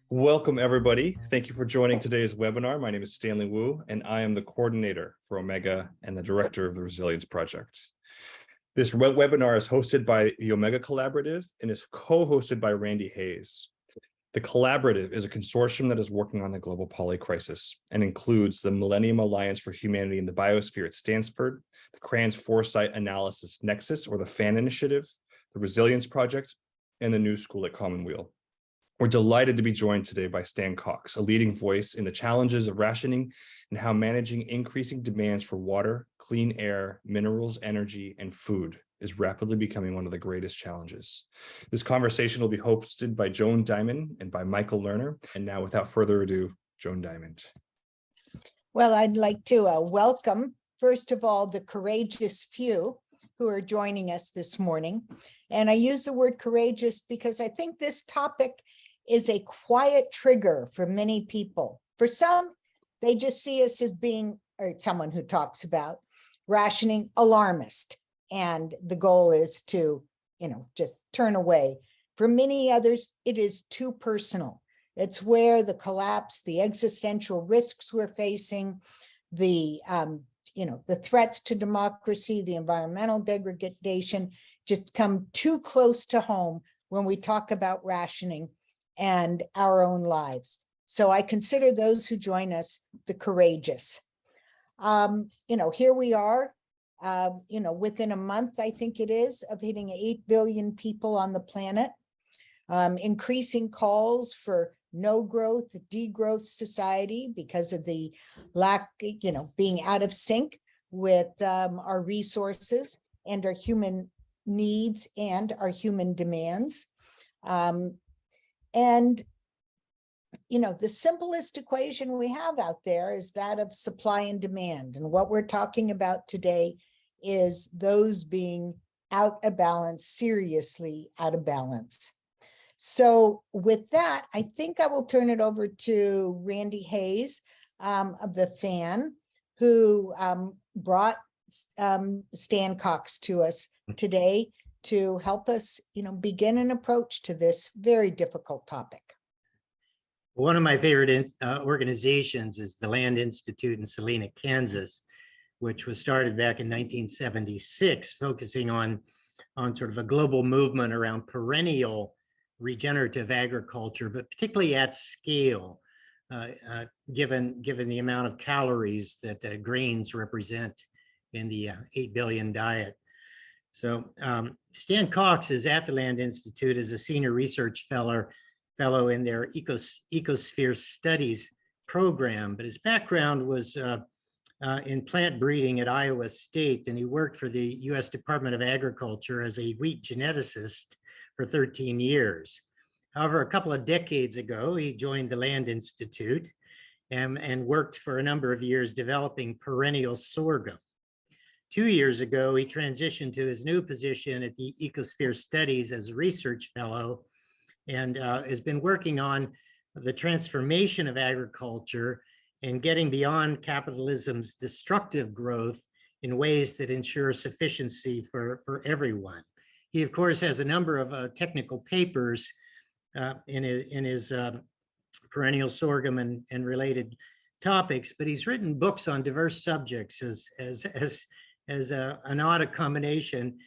Welcome, everybody. Thank you for joining today's webinar. My name is Stanley Wu, and I am the coordinator for Omega and the director of the Resilience Project. This webinar is hosted by the Omega Collaborative and is co-hosted by Randy Hayes. The Collaborative is a consortium that is working on the global polycrisis and includes the Millennium Alliance for Humanity in the Biosphere at Stanford, the Kranz Foresight Analysis Nexus, or the FAN Initiative, the Resilience Project, and the New School at Commonweal. We're delighted to be joined today by Stan Cox, a leading voice in the challenges of rationing and how managing increasing demands for water, clean air, minerals, energy, and food is rapidly becoming one of the greatest challenges. This conversation will be hosted by Joan Diamond and by Michael Lerner. And now, without further ado, Joan Diamond. Well, I'd like to welcome, first of all, the courageous few who are joining us this morning. And I use the word courageous because I think this topic is a quiet trigger for many people. For some, they just see us as being, or someone who talks about rationing, alarmist. And the goal is to, just turn away. For many others, it is too personal. It's where the collapse, the existential risks we're facing, the threats to democracy, the environmental degradation just come too close to home when we talk about rationing and our own lives. So I consider those who join us the courageous. Here we are, within a month, I think it is, of hitting 8 billion people on the planet, increasing calls for no growth, degrowth society because of the lack, being out of sync with our resources and our human needs and our human demands. The simplest equation we have out there is that of supply and demand. And what we're talking about today is those being out of balance, seriously out of balance. So with that, I think I will turn it over to Randy Hayes of the FAN, who brought Stan Cox to us today to help us, begin an approach to this very difficult topic. One of my favorite organizations is the Land Institute in Salina, Kansas, which was started back in 1976, focusing on sort of a global movement around perennial regenerative agriculture, but particularly at scale, given the amount of calories that grains represent in the 8 billion diet. So Stan Cox is at the Land Institute as a senior research fellow in their ecosphere studies program, but his background was in plant breeding at Iowa State, and he worked for the U.S. Department of Agriculture as a wheat geneticist for 13 years. However, a couple of decades ago, he joined the Land Institute and worked for a number of years developing perennial sorghum. 2 years ago, he transitioned to his new position at the Ecosphere Studies as a research fellow and has been working on the transformation of agriculture and getting beyond capitalism's destructive growth in ways that ensure sufficiency for everyone. He, of course, has a number of technical papers in his perennial sorghum and related topics, but he's written books on diverse subjects as an odd combination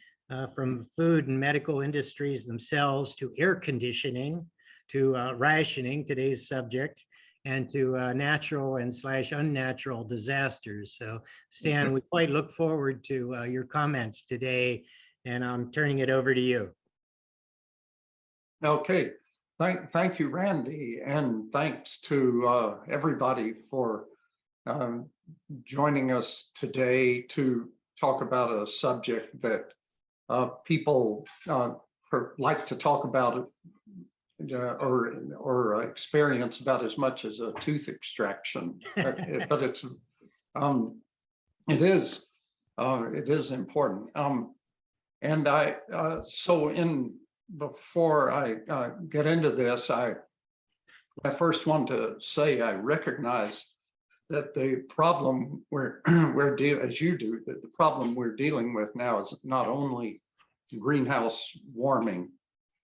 from food and medical industries themselves to air conditioning, to rationing, today's subject, and to natural and / unnatural disasters. So Stan, we quite look forward to your comments today, and I'm turning it over to you. Okay, thank you, Randy, and thanks to everybody for joining us today to talk about a subject that people like to talk about or experience about as much as a tooth extraction, but it is important. And before I get into this, I first want to say I recognize that the problem as you do, that the problem we're dealing with now is not only greenhouse warming,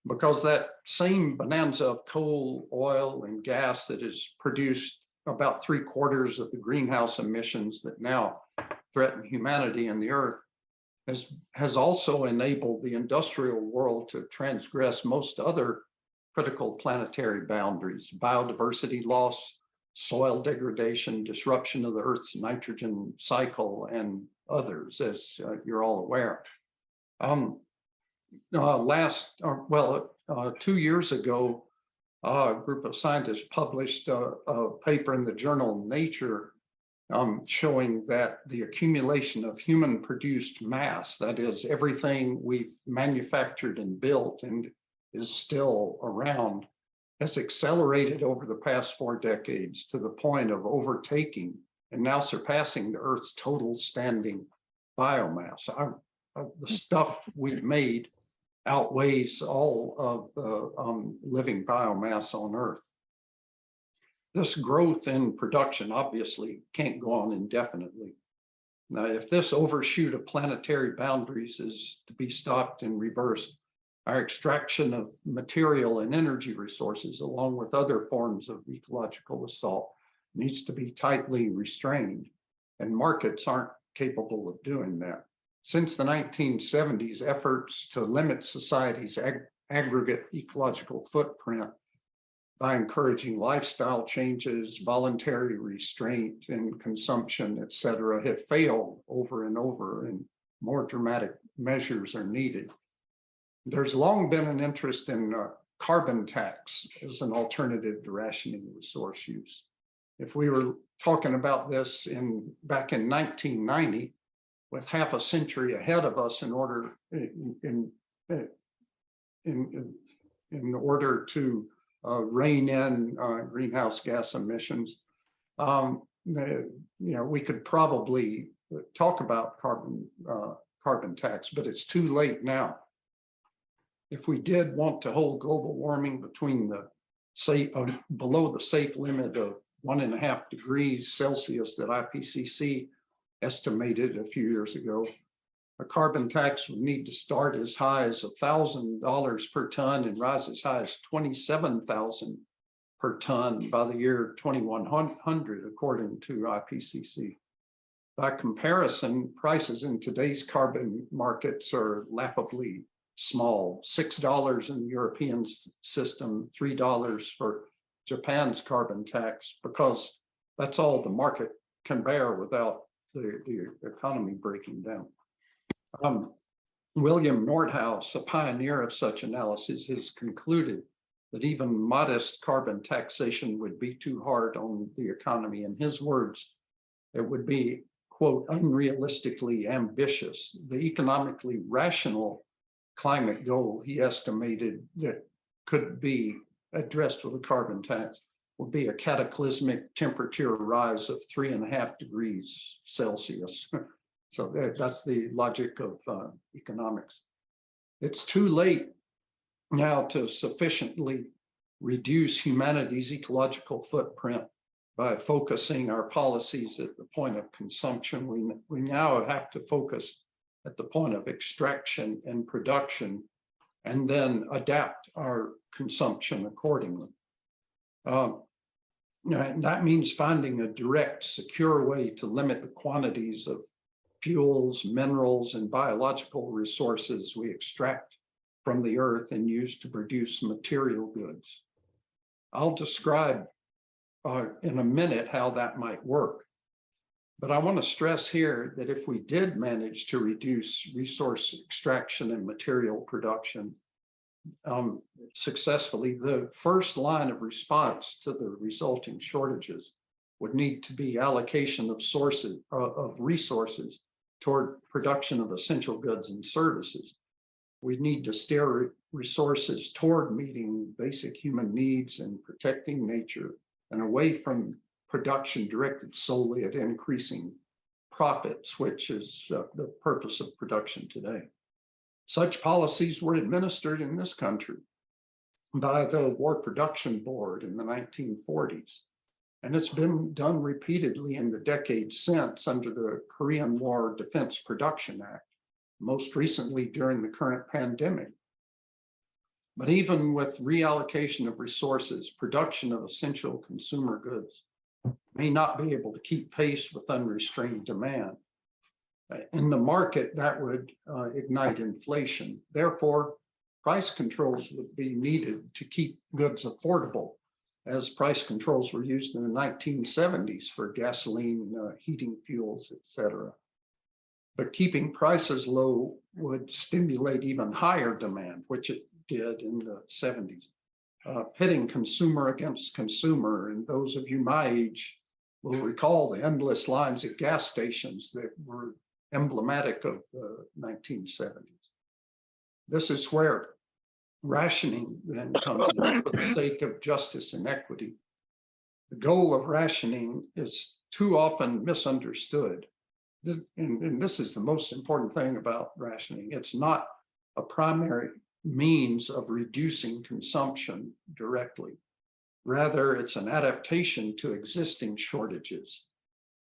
because that same bonanza of coal, oil, and gas that has produced about 3/4 of the greenhouse emissions that now threaten humanity and the earth has also enabled the industrial world to transgress most other critical planetary boundaries: biodiversity loss, soil degradation, disruption of the Earth's nitrogen cycle, and others, as you're all aware. 2 years ago, a group of scientists published a paper in the journal Nature showing that the accumulation of human-produced mass, that is, everything we've manufactured and built and is still around, has accelerated over the past 4 decades to the point of overtaking and now surpassing the Earth's total standing biomass. The stuff we've made outweighs all of the living biomass on Earth. This growth in production obviously can't go on indefinitely. Now, if this overshoot of planetary boundaries is to be stopped and reversed, our extraction of material and energy resources, along with other forms of ecological assault, needs to be tightly restrained, and markets aren't capable of doing that. Since the 1970s, efforts to limit society's aggregate ecological footprint by encouraging lifestyle changes, voluntary restraint in consumption, et cetera, have failed over and over, and more dramatic measures are needed. There's long been an interest in carbon tax as an alternative to rationing resource use. If we were talking about this back in 1990, with half a century ahead of us in order to rein in greenhouse gas emissions, we could probably talk about carbon tax, but it's too late now. If we did want to hold global warming between below the safe limit of 1.5 degrees Celsius that IPCC estimated a few years ago, a carbon tax would need to start as high as $1,000 per ton and rise as high as $27,000 per ton by the year 2100, according to IPCC. By comparison, prices in today's carbon markets are laughably small: $6 in the European system, $3 for Japan's carbon tax, because that's all the market can bear without the economy breaking down. William Nordhaus, a pioneer of such analysis, has concluded that even modest carbon taxation would be too hard on the economy. In his words, it would be, quote, unrealistically ambitious. The economically rational climate goal he estimated that could be addressed with a carbon tax would be a cataclysmic temperature rise of 3.5 degrees Celsius. So that's the logic of economics. It's too late now to sufficiently reduce humanity's ecological footprint by focusing our policies at the point of consumption. We now have to focus at the point of extraction and production, and then adapt our consumption accordingly. That means finding a direct, secure way to limit the quantities of fuels, minerals, and biological resources we extract from the earth and use to produce material goods. I'll describe in a minute how that might work. But I want to stress here that if we did manage to reduce resource extraction and material production successfully, the first line of response to the resulting shortages would need to be allocation of resources toward production of essential goods and services. We need to steer resources toward meeting basic human needs and protecting nature, and away from production directed solely at increasing profits, which is the purpose of production today. Such policies were administered in this country by the War Production Board in the 1940s. And it's been done repeatedly in the decades since under the Korean War Defense Production Act, most recently during the current pandemic. But even with reallocation of resources, production of essential consumer goods may not be able to keep pace with unrestrained demand. In the market, that would ignite inflation. Therefore, price controls would be needed to keep goods affordable, as price controls were used in the 1970s for gasoline, heating fuels, etc. But keeping prices low would stimulate even higher demand, which it did in the 70s, pitting consumer against consumer. And those of you my age will recall the endless lines at gas stations that were emblematic of the 1970s. This is where rationing then comes in for the sake of justice and equity. The goal of rationing is too often misunderstood. And this is the most important thing about rationing. It's not a primary means of reducing consumption directly. Rather, it's an adaptation to existing shortages,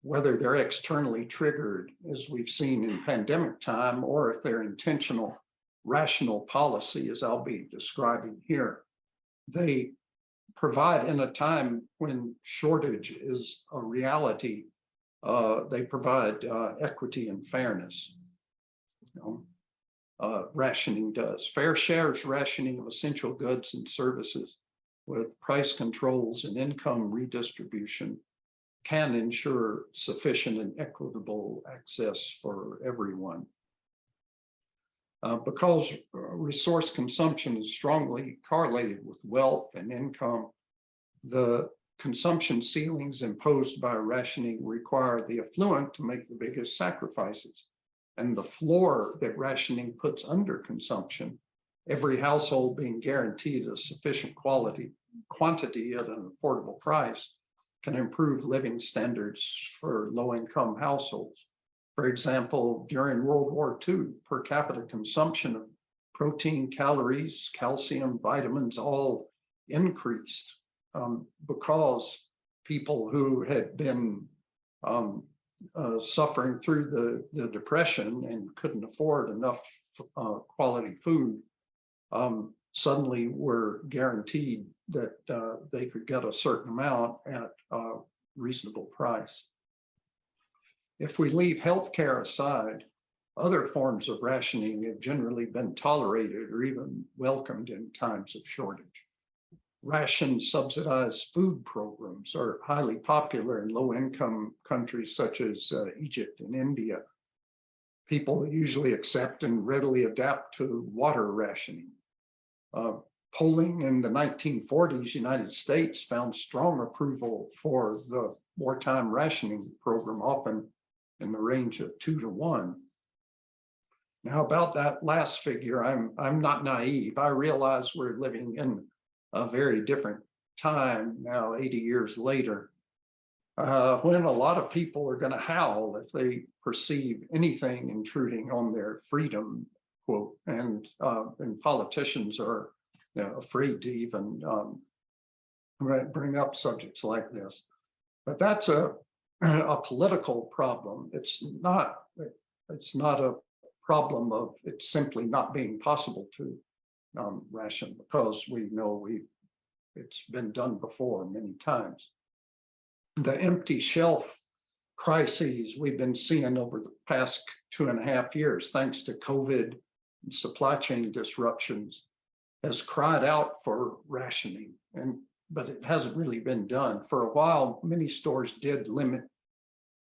whether they're externally triggered, as we've seen in pandemic time, or if they're intentional, rational policy, as I'll be describing here. They provide, in a time when shortage is a reality, they provide equity and fairness. Rationing does. Fair shares rationing of essential goods and services with price controls and income redistribution can ensure sufficient and equitable access for everyone. Because resource consumption is strongly correlated with wealth and income, the consumption ceilings imposed by rationing require the affluent to make the biggest sacrifices. And the floor that rationing puts under consumption, every household being guaranteed a sufficient quantity at an affordable price, can improve living standards for low-income households. For example, during World War II, per capita consumption of protein, calories, calcium, vitamins all increased because people who had been suffering through the Depression and couldn't afford enough quality food suddenly were guaranteed that they could get a certain amount at a reasonable price. If we leave healthcare aside, other forms of rationing have generally been tolerated or even welcomed in times of shortage. Ration subsidized food programs are highly popular in low-income countries such as Egypt and India. People usually accept and readily adapt to water rationing. Polling in the 1940s United States found strong approval for the wartime rationing program, often in the range of 2 to 1. Now, about that last figure, I'm not naive. I realize we're living in a very different time now, 80 years later, when a lot of people are going to howl if they perceive anything intruding on their freedom, quote, and politicians are afraid to even bring up subjects like this. But that's a political problem. It's not a problem of it simply not being possible to ration, because we know it's been done before many times. The empty shelf crises we've been seeing over the past 2.5 years, thanks to COVID and supply chain disruptions, has cried out for rationing, but it hasn't really been done. For a while, many stores did limit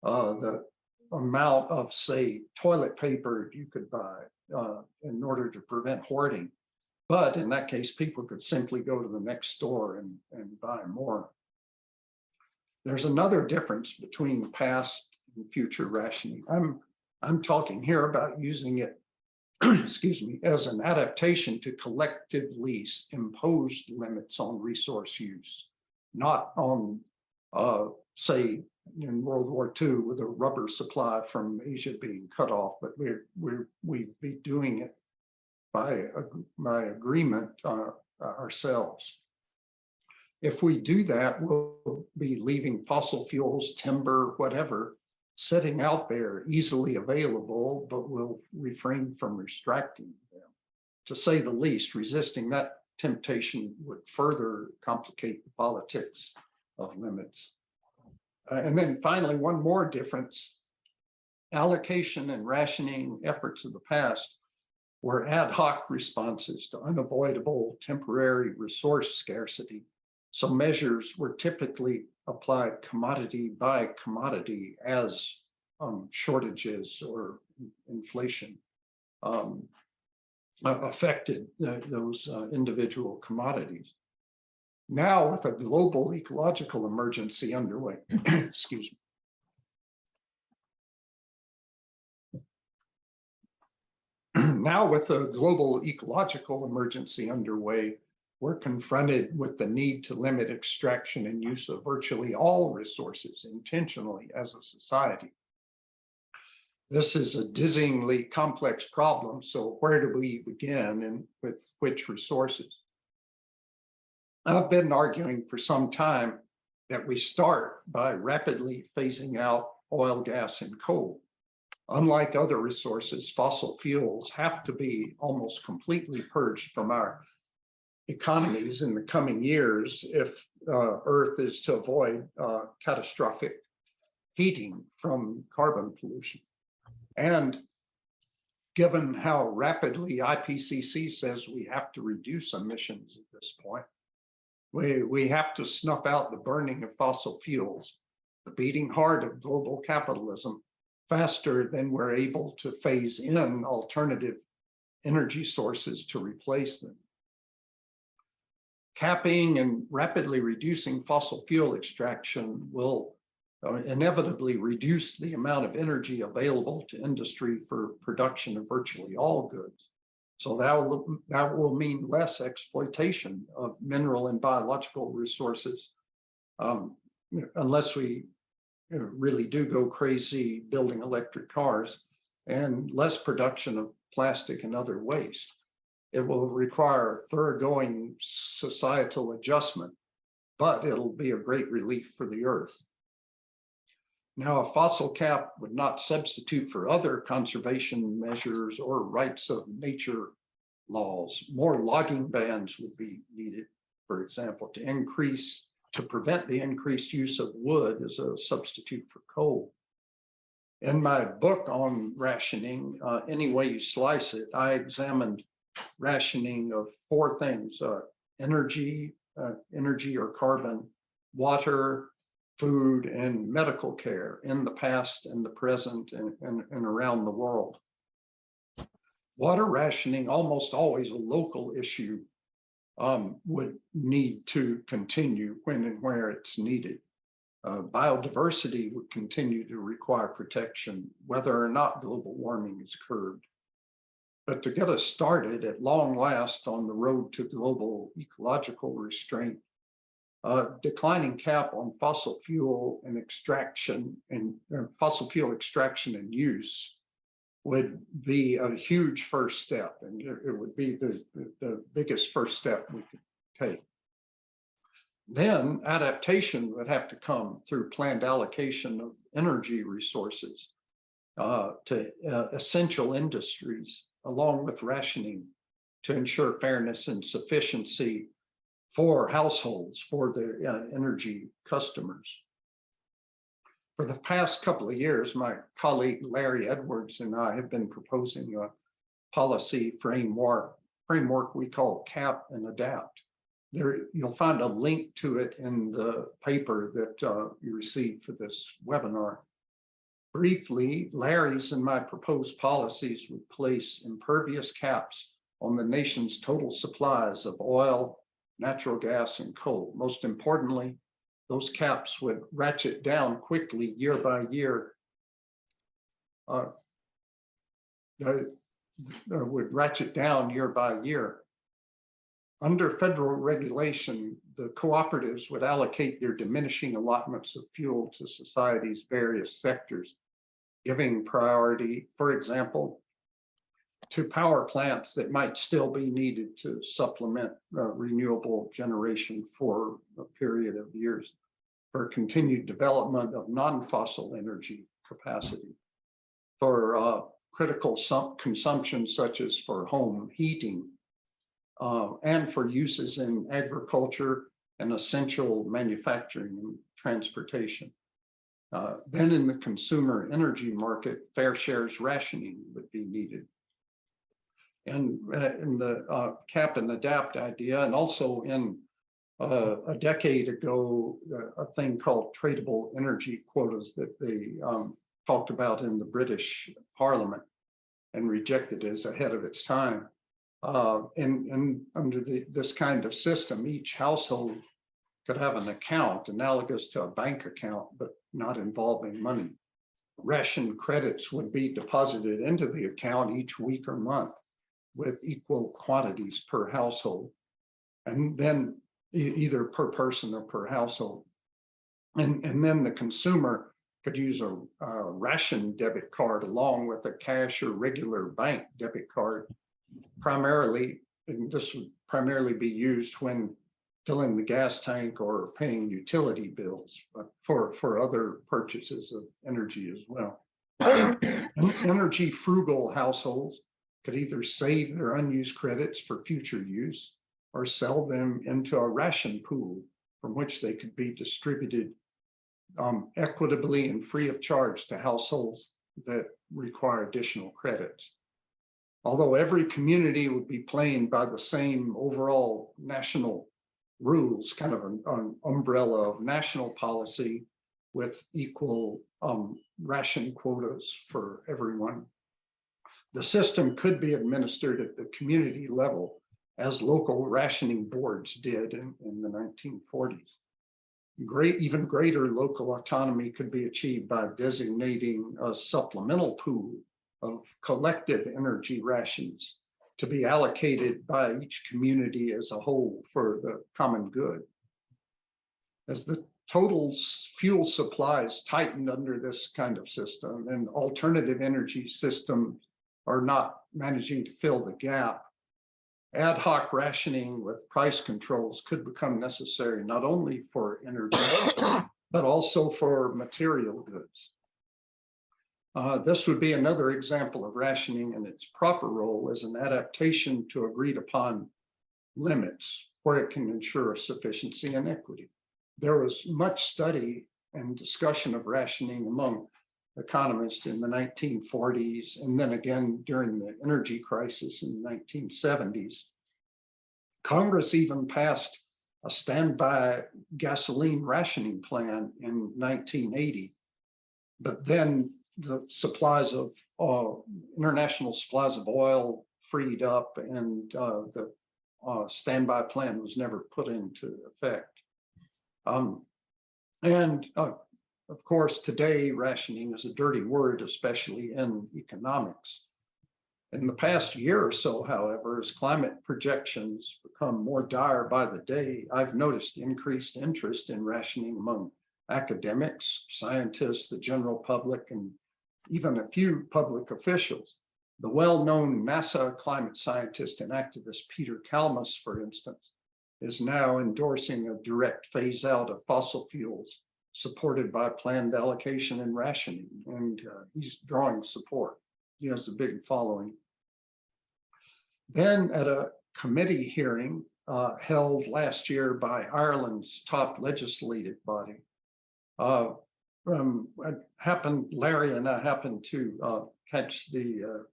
the amount of, say, toilet paper you could buy in order to prevent hoarding. But in that case, people could simply go to the next store and buy more. There's another difference between past and future rationing. I'm talking here about using it, excuse me, as an adaptation to collectively imposed limits on resource use, not on, say, in World War II with a rubber supply from Asia being cut off, but we'd be doing it by agreement ourselves. If we do that, we'll be leaving fossil fuels, timber, whatever, sitting out there easily available, but we'll refrain from extracting them, to say the least, resisting that temptation would further complicate the politics of limits. And then finally, one more difference. Allocation and rationing efforts of the past were ad hoc responses to unavoidable temporary resource scarcity. So measures were typically applied commodity by commodity as shortages or inflation affected those individual commodities. Now, with a global ecological emergency underway, excuse me. Now, with a global ecological emergency underway, we're confronted with the need to limit extraction and use of virtually all resources intentionally as a society. This is a dizzyingly complex problem, so where do we begin and with which resources? I've been arguing for some time that we start by rapidly phasing out oil, gas, and coal. Unlike other resources, fossil fuels have to be almost completely purged from our economies in the coming years if Earth is to avoid catastrophic heating from carbon pollution. And given how rapidly IPCC says we have to reduce emissions at this point, we have to snuff out the burning of fossil fuels, the beating heart of global capitalism, faster than we're able to phase in alternative energy sources to replace them. Capping and rapidly reducing fossil fuel extraction will inevitably reduce the amount of energy available to industry for production of virtually all goods. So that will mean less exploitation of mineral and biological resources, unless we really do go crazy building electric cars, and less production of plastic and other waste. It will require thoroughgoing societal adjustment, but it'll be a great relief for the Earth. Now, a fossil cap would not substitute for other conservation measures or rights of nature laws. More logging bans would be needed, for example, to prevent the increased use of wood as a substitute for coal. In my book on rationing, any way you slice it, I examined rationing of four things: energy or carbon, water, food, and medical care in the past and the present and around the world. Water rationing, almost always a local issue, would need to continue when and where it's needed. Biodiversity would continue to require protection, whether or not global warming is curbed. But to get us started at long last on the road to global ecological restraint, declining cap on fossil fuel extraction and use would be a huge first step, and it would be the biggest first step we could take. Then adaptation would have to come through planned allocation of energy resources to essential industries, along with rationing, to ensure fairness and sufficiency for households, for the energy customers. For the past couple of years, my colleague Larry Edwards and I have been proposing a policy framework we call Cap and Adapt. You'll find a link to it in the paper that you received for this webinar. Briefly, Larry's and my proposed policies would place impervious caps on the nation's total supplies of oil, natural gas, and coal. Most importantly, those caps would ratchet down quickly year by year. Would ratchet down year by year. Under federal regulation, the cooperatives would allocate their diminishing allotments of fuel to society's various sectors, giving priority, for example, to power plants that might still be needed to supplement renewable generation for a period of years, for continued development of non-fossil energy capacity, for critical consumption such as for home heating, and for uses in agriculture and essential manufacturing and transportation. Then in the consumer energy market, fair shares rationing would be needed. And in the cap and adapt idea, and also in a decade ago, a thing called tradable energy quotas that they talked about in the British Parliament and rejected as ahead of its time. And under this kind of system, each household could have an account analogous to a bank account, but not involving money. Ration credits would be deposited into the account each week or month with equal quantities per household, and then either per person or per household. And then the consumer could use a ration debit card along with a cash or regular bank debit card, primarily, and this would primarily be used when filling the gas tank or paying utility bills, but for other purchases of energy as well. Energy frugal households could either save their unused credits for future use or sell them into a ration pool from which they could be distributed equitably and free of charge to households that require additional credits. Although every community would be playing by the same overall national rules, kind of an umbrella of national policy with equal ration quotas for everyone, the system could be administered at the community level as local rationing boards did in the 1940s. Even greater local autonomy could be achieved by designating a supplemental pool of collective energy rations to be allocated by each community as a whole for the common good. As the total fuel supplies tightened under this kind of system and alternative energy systems are not managing to fill the gap, ad hoc rationing with price controls could become necessary not only for energy, but also for material goods. This would be another example of rationing in its proper role as an adaptation to agreed upon limits where it can ensure sufficiency and equity. There was much study and discussion of rationing among economists in the 1940s, and then again during the energy crisis in the 1970s. Congress even passed a standby gasoline rationing plan in 1980, but then the supplies of international supplies of oil freed up, and the standby plan was never put into effect. Of course, today rationing is a dirty word, especially in economics. In the past year or so, however, as climate projections become more dire by the day, I've noticed increased interest in rationing among academics, scientists, the general public, and even a few public officials. The well-known NASA climate scientist and activist Peter Kalmus, for instance, is now endorsing a direct phase out of fossil fuels supported by planned allocation and rationing, and he's drawing support. He has a big following. Then at a committee hearing held last year by Ireland's top legislative body, Larry and I happened to catch the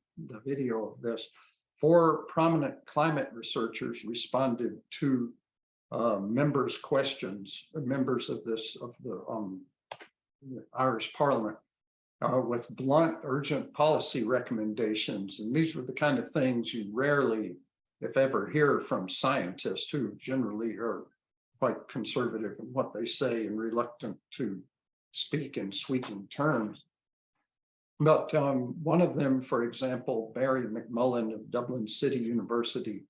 video of this. 4 prominent climate researchers responded to members' questions, members of the Irish Parliament, with blunt, urgent policy recommendations. And these were the kind of things you rarely, if ever, hear from scientists who generally are quite conservative in what they say and reluctant to speak in sweeping terms. But one of them, for example, Barry McMullen of Dublin City University,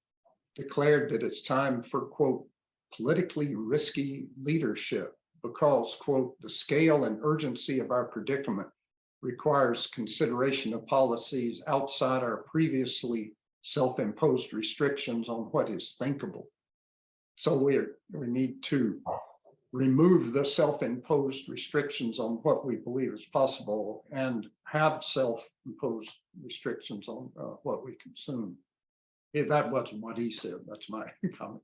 declared that it's time for, quote, politically risky leadership because, quote, the scale and urgency of our predicament requires consideration of policies outside our previously self-imposed restrictions on what is thinkable. So we need to remove the self-imposed restrictions on what we believe is possible and have self-imposed restrictions on what we consume. That wasn't what he said. That's my comment.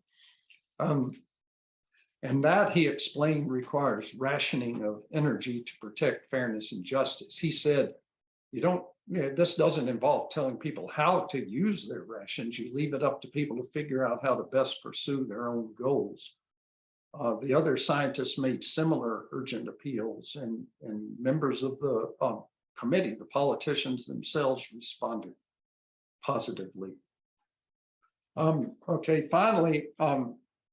And that, he explained, requires rationing of energy to protect fairness and justice. He said, this doesn't involve telling people how to use their rations. You leave it up to people to figure out how to best pursue their own goals. The other scientists made similar urgent appeals, and members of the committee, the politicians themselves, responded positively. Okay, finally,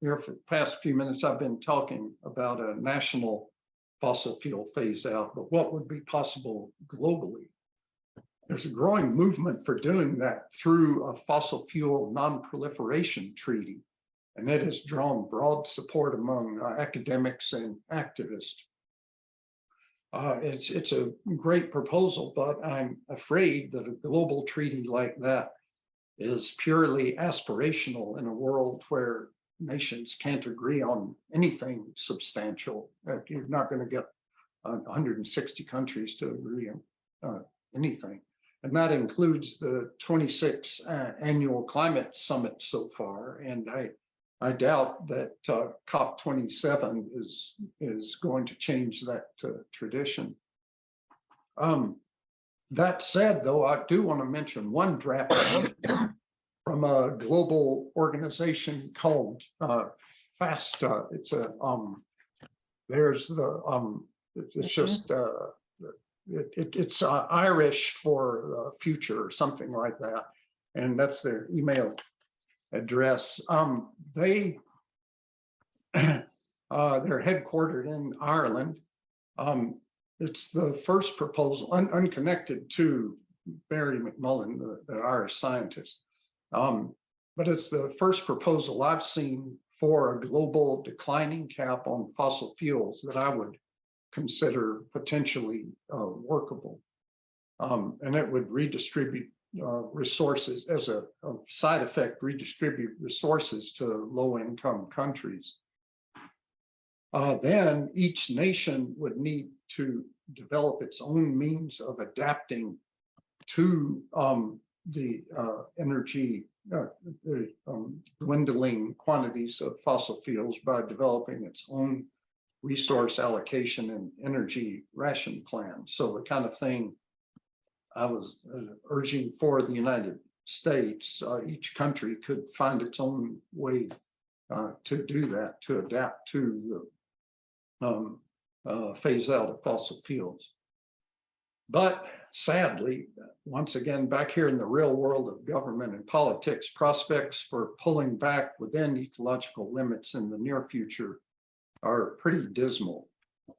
here for the past few minutes, I've been talking about a national fossil fuel phase out, but what would be possible globally? There's a growing movement for doing that through a fossil fuel non-proliferation treaty, and it has drawn broad support among academics and activists. It's a great proposal, but I'm afraid that a global treaty like that is purely aspirational in a world where nations can't agree on anything substantial. You're not going to get 160 countries to agree on anything. And that includes the 26th annual climate summit so far. And I doubt that COP27 is going to change that tradition. That said, though, I do want to mention one draft from a global organization called FASTA. It's a there's the it's just it's Irish for future or something like that, and that's their email address. They're headquartered in Ireland. It's the first proposal, unconnected to Barry McMullen, the Irish scientist. But it's the first proposal I've seen for a global declining cap on fossil fuels that I would consider potentially workable. And it would redistribute resources as a side effect, redistribute resources to low-income countries. Then each nation would need to develop its own means of adapting to the energy, dwindling quantities of fossil fuels by developing its own resource allocation and energy ration plan. So the kind of thing I was urging for the United States, each country could find its own way to do that, to adapt to the phase out of fossil fuels. But sadly, once again, back here in the real world of government and politics, prospects for pulling back within ecological limits in the near future are pretty dismal.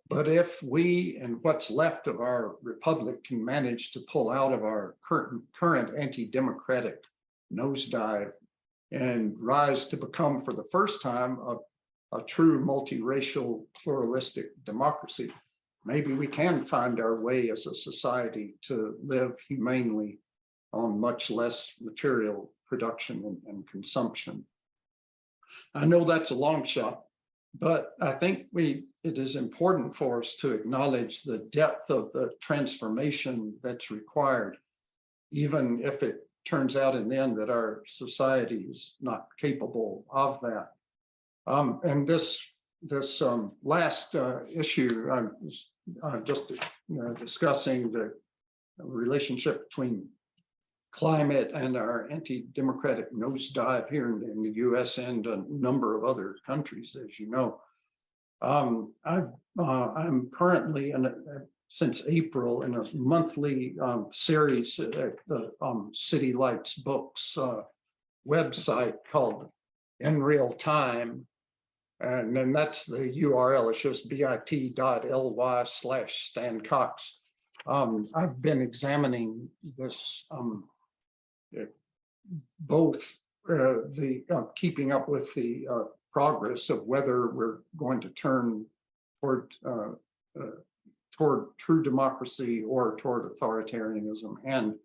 But if we and what's left of our republic can manage to pull out of our current anti-democratic nosedive and rise to become, for the first time, a true multiracial pluralistic democracy, maybe we can find our way as a society to live humanely on much less material production and consumption. I know that's a long shot, but I think it is important for us to acknowledge the depth of the transformation that's required, even if it turns out in the end that our society is not capable of that. And this last issue, I was just discussing the relationship between climate and our anti-democratic nosedive here in the US and a number of other countries, as you know. I'm currently, since April, in a monthly series at the City Lights Books website called In Real Time. And then that's the URL, it's just bit.ly/Stan Cox. I've been examining this, both the keeping up with the progress of whether we're going to turn toward true democracy or toward authoritarianism, and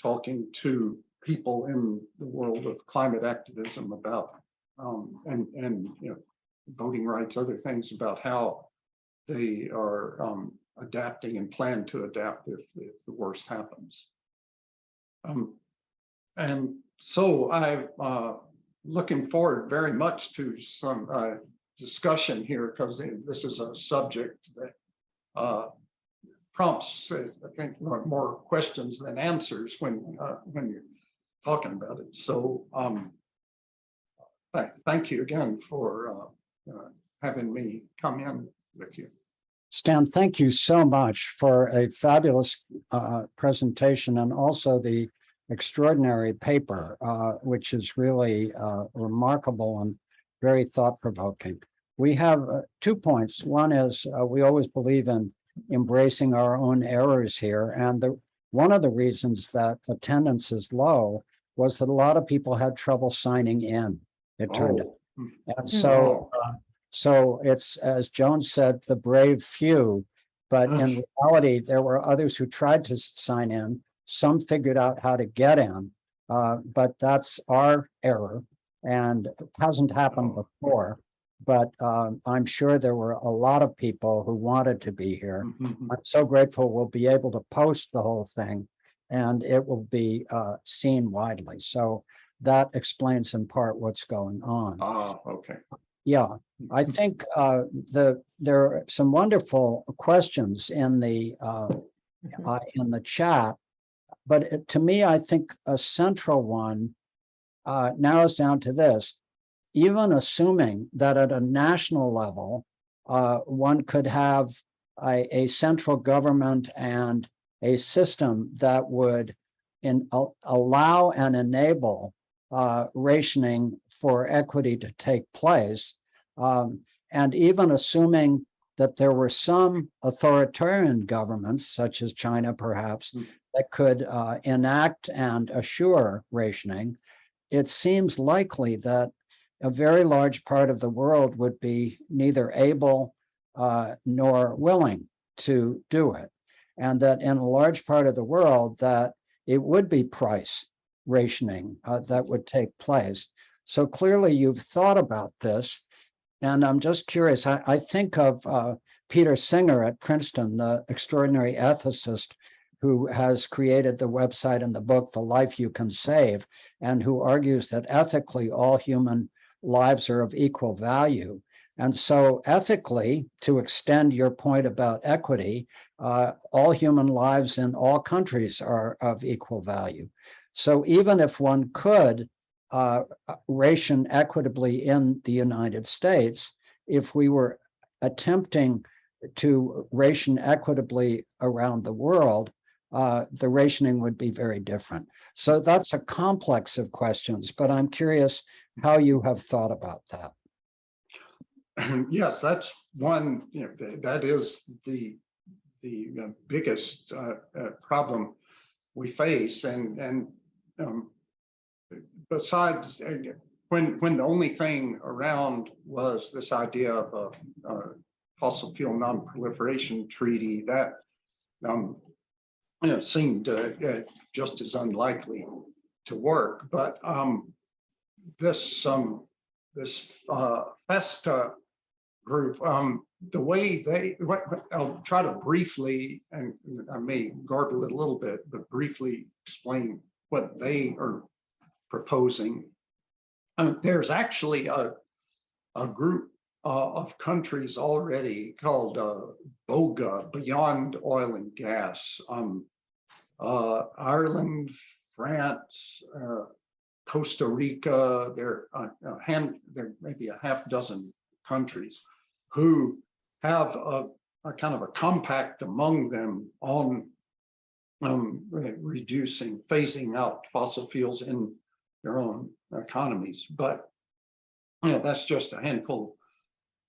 talking to people in the world of climate activism about and voting rights, other things, about how they are adapting and plan to adapt if the worst happens. And So I'm looking forward very much to some discussion here, because this is a subject that prompts, I think, more questions than answers when you're talking about it. So thank you again for having me come in with you. Stan, thank you so much for a fabulous presentation, and also the extraordinary paper, which is really remarkable and very thought-provoking. We have 2 points. One is we always believe in embracing our own errors here. And one of the reasons that attendance is low was that a lot of people had trouble signing in, it turned out. And so it's, as Joan said, the brave few, but in reality, there were others who tried to sign in. Some figured out how to get in, but that's our error, and it hasn't happened before. But I'm sure there were a lot of people who wanted to be here. I'm so grateful we'll be able to post the whole thing, and it will be seen widely. So that explains in part what's going on. Okay. Yeah, I think there are some wonderful questions in the chat, but to me, I think a central one narrows down to this. Even assuming that at a national level, one could have a central government and a system that would allow and enable rationing for equity to take place, and even assuming that there were some authoritarian governments, such as China perhaps, that could enact and assure rationing, it seems likely that a very large part of the world would be neither able nor willing to do it. And that in a large part of the world, that it would be price rationing that would take place. So clearly you've thought about this. And I'm just curious, I think of Peter Singer at Princeton, the extraordinary ethicist who has created the website and the book, The Life You Can Save, and who argues that ethically all human lives are of equal value. And so ethically, to extend your point about equity, all human lives in all countries are of equal value. So even if one could ration equitably in the United States, if we were attempting to ration equitably around the world, the rationing would be very different. So that's a complex of questions, but I'm curious how you have thought about that. Yes, that's one, that is the biggest problem we face. And besides, when the only thing around was this idea of a fossil fuel non-proliferation treaty, that seemed just as unlikely to work. But this FESTA group, the way I'll try to briefly, and I may garble it a little bit, but briefly explain what they are proposing. There's actually a group of countries already called BOGA, Beyond Oil and Gas. Ireland, France, Costa Rica, there may be a half dozen countries who have a kind of a compact among them on reducing, phasing out fossil fuels in their own economies. But that's just a handful of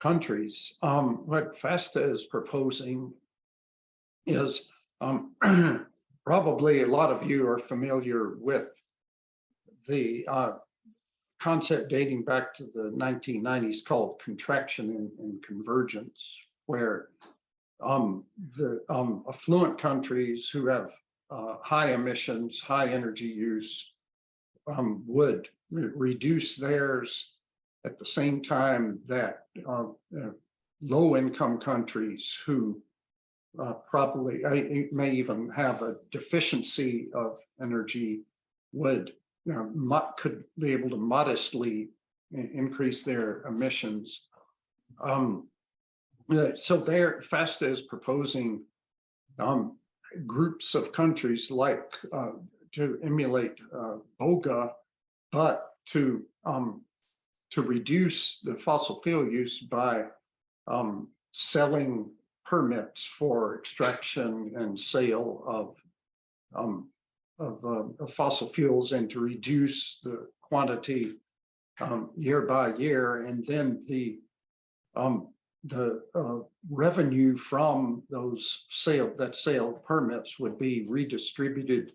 countries. What FESTA is proposing is probably a lot of you are familiar with the concept dating back to the 1990s called contraction and convergence, where the affluent countries who have high emissions, high energy use would reduce theirs at the same time that low-income countries who probably may even have a deficiency of energy would could be able to modestly increase their emissions. So there, FASTA is proposing groups of countries like to emulate BOGA, but to reduce the fossil fuel use by selling permits for extraction and sale of fossil fuels, and to reduce the quantity year by year, and then the revenue from those sale permits would be redistributed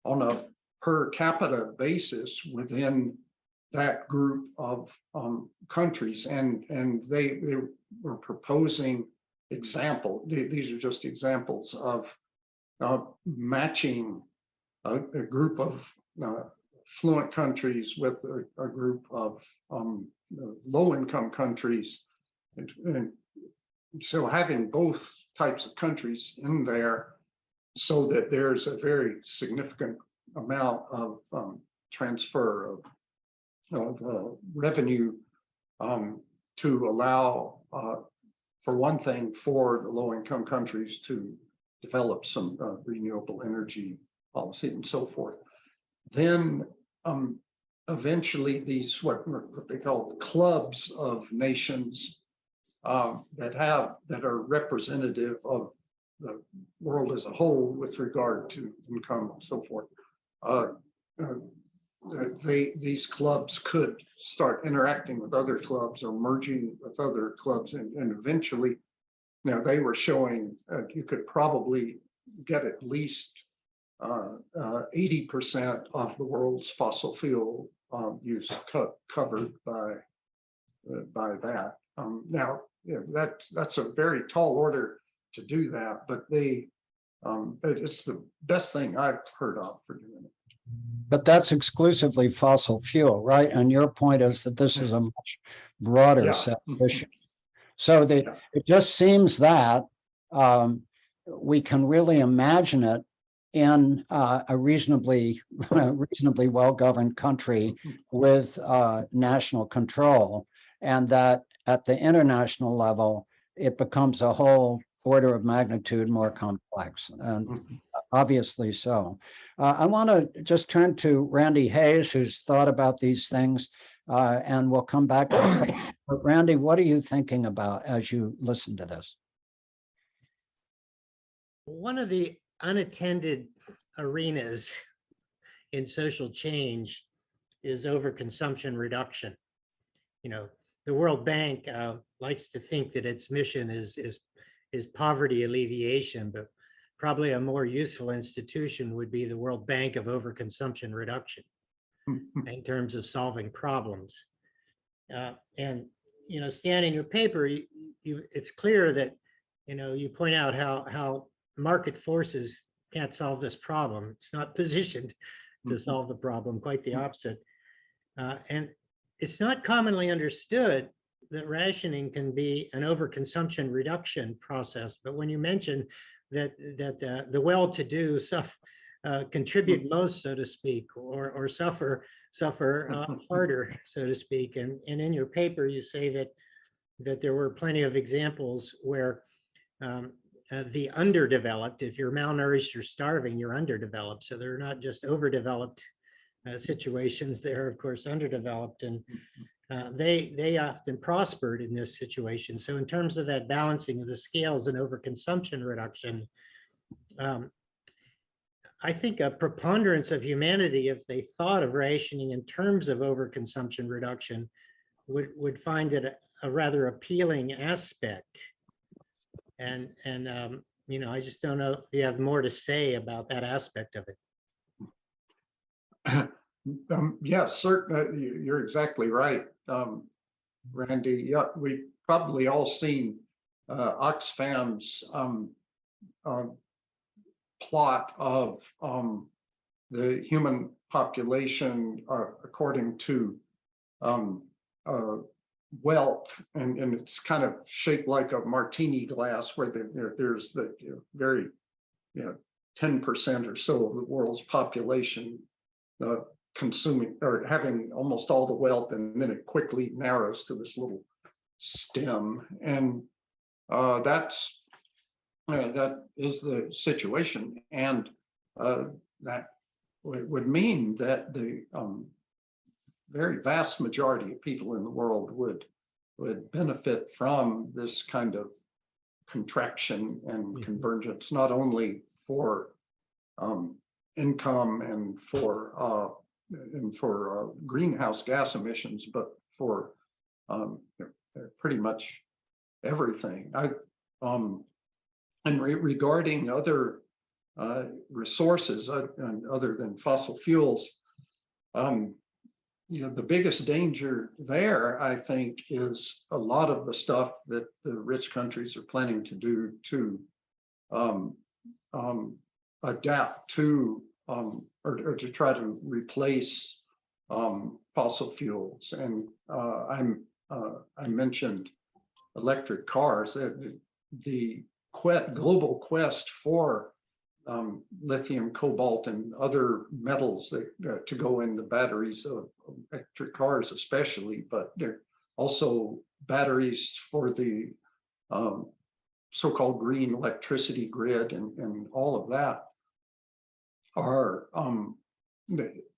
on a per capita basis within that group of countries, and they were proposing these are just examples of matching a group of fluent countries with a group of low-income countries, and so having both types of countries in there, so that there's a very significant amount of transfer of revenue to allow, for one thing, for the low-income countries to develop some renewable energy policy and so forth. Then eventually these what they call clubs of nations that are representative of the world as a whole with regard to income and so forth. These clubs could start interacting with other clubs or merging with other clubs, and eventually, they were showing you could probably get at least 80% of the world's fossil fuel use covered by that. Now, that's a very tall order to do that, but it's the best thing I've heard of for doing it. But that's exclusively fossil fuel, right? And your point is that this is a much broader set of issues. So it just seems that we can really imagine it in a reasonably well-governed country with national control, and that at the international level, it becomes a whole order of magnitude more complex, and obviously so. I want to just turn to Randy Hayes, who's thought about these things, and we'll come back to it. But Randy, what are you thinking about as you listen to this? One of the unattended arenas in social change is overconsumption reduction. The World Bank likes to think that its mission is poverty alleviation, but probably a more useful institution would be the World Bank of Overconsumption Reduction in terms of solving problems. And Stan, in your paper, it's clear that you point out how market forces can't solve this problem. It's not positioned to solve the problem, quite the opposite. And it's not commonly understood that rationing can be an overconsumption reduction process. But when you mention that the well-to-do contribute most, so to speak, or suffer harder, so to speak, and in your paper you say that there were plenty of examples where the underdeveloped, if you're malnourished or starving, you're underdeveloped. So they're not just overdeveloped situations, they're of course underdeveloped, and they often prospered in this situation. So in terms of that balancing of the scales and overconsumption reduction, I think a preponderance of humanity, if they thought of rationing in terms of overconsumption reduction, would find it a rather appealing aspect. And I just don't know if you have more to say about that aspect of it. Yes, certainly, you're exactly right, Randy. Yeah, we've probably all seen Oxfam's plot of the human population according to wealth, and it's kind of shaped like a martini glass, where there's the very 10% or so of the world's population consuming or having almost all the wealth, and then it quickly narrows to this little stem. And that is the situation. And that would mean that the very vast majority of people in the world would benefit from this kind of contraction and convergence, not only for income and for greenhouse gas emissions, but for pretty much everything. Regarding other resources other than fossil fuels, the biggest danger there, I think, is a lot of the stuff that the rich countries are planning to do to adapt to or to try to replace fossil fuels. And I mentioned electric cars. The global quest for lithium, cobalt, and other metals that to go in the batteries of electric cars, especially, but they're also batteries for the so-called green electricity grid, and all of that are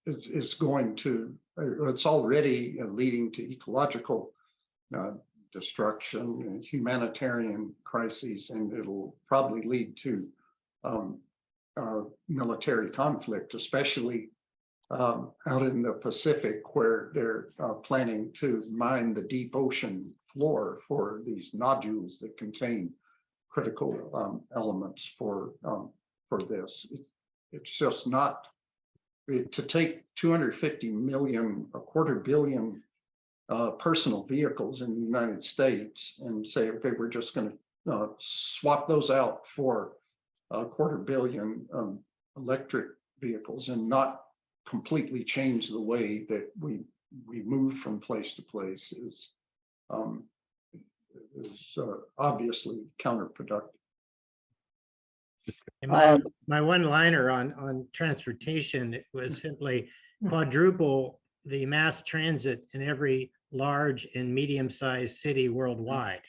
is going to, it's already leading to ecological destruction and humanitarian crises, and it'll probably lead to military conflict, especially out in the Pacific, where they're planning to mine the deep ocean floor for these nodules that contain critical elements for this. It's just not, to take 250 million, a quarter billion personal vehicles in the United States and say, okay, we're just going to swap those out for a quarter billion electric vehicles and not completely change the way that we move from place to place is obviously counterproductive. And my one-liner on transportation was simply quadruple the mass transit in every large and medium-sized city worldwide.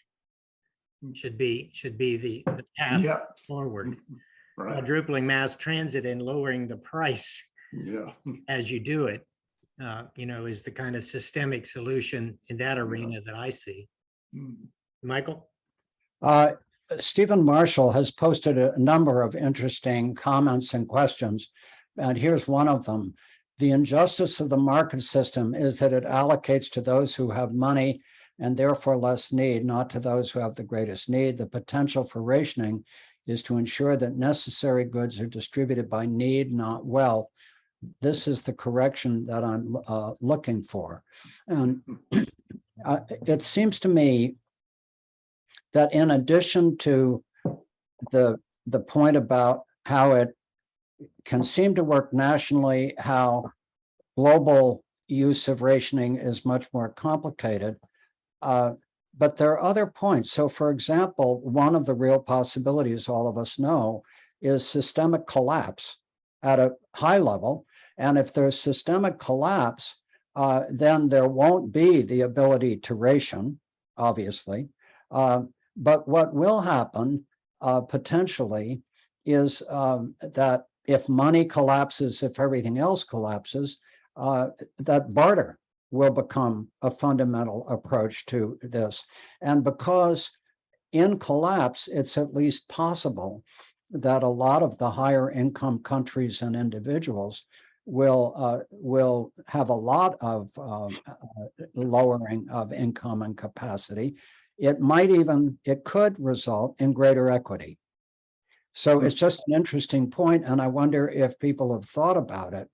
Should be the path forward. Right. Quadrupling mass transit and lowering the price as you do it, is the kind of systemic solution in that arena that I see. Michael? Stephen Marshall has posted a number of interesting comments and questions, and here's one of them. The injustice of the market system is that it allocates to those who have money and therefore less need, not to those who have the greatest need. The potential for rationing is to ensure that necessary goods are distributed by need, not wealth. This is the correction that I'm looking for. And it seems to me that in addition to the point about how it can seem to work nationally, how global use of rationing is much more complicated, but there are other points. So, for example, one of the real possibilities all of us know is systemic collapse at a high level. And if there's systemic collapse, then there won't be the ability to ration, obviously. But what will happen potentially is that if money collapses, if everything else collapses, that barter will become a fundamental approach to this. And because in collapse, it's at least possible that a lot of the higher income countries and individuals will have a lot of lowering of income and capacity. It could result in greater equity. So it's just an interesting point, and I wonder if people have thought about it,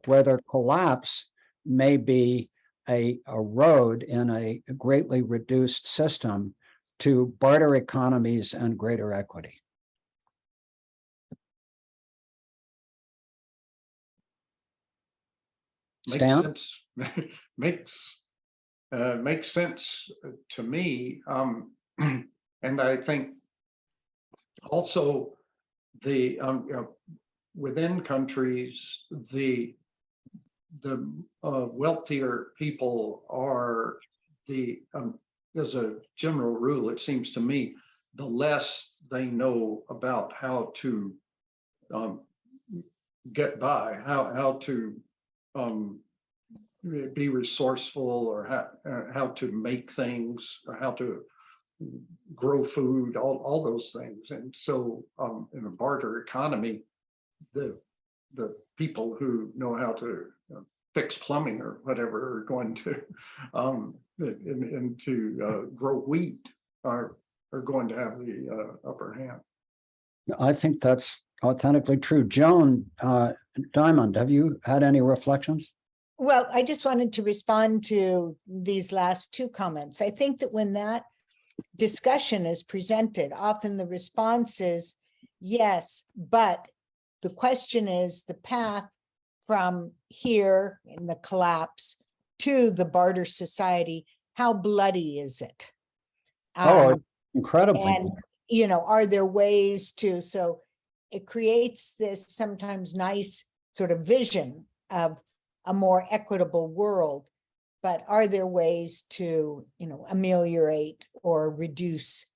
whether collapse may be a road in a greatly reduced system to barter economies and greater equity. Stan? Makes sense to me, and I think also the within countries, the wealthier people are as a general rule, it seems to me, the less they know about how to get by, how to be resourceful, or how to make things, or how to grow food, all those things. And so in a barter economy, the people who know how to fix plumbing or whatever are going to grow wheat are going to have the upper hand. I think that's authentically true. Joan Diamond, have you had any reflections? Well, I just wanted to respond to these last two comments. I think that when that discussion is presented, often the response is yes, but the question is the path from here in the collapse to the barter society, how bloody is it? Incredibly. And, are there ways to, so it creates this sometimes nice sort of vision of a more equitable world, but are there ways to, ameliorate or reduce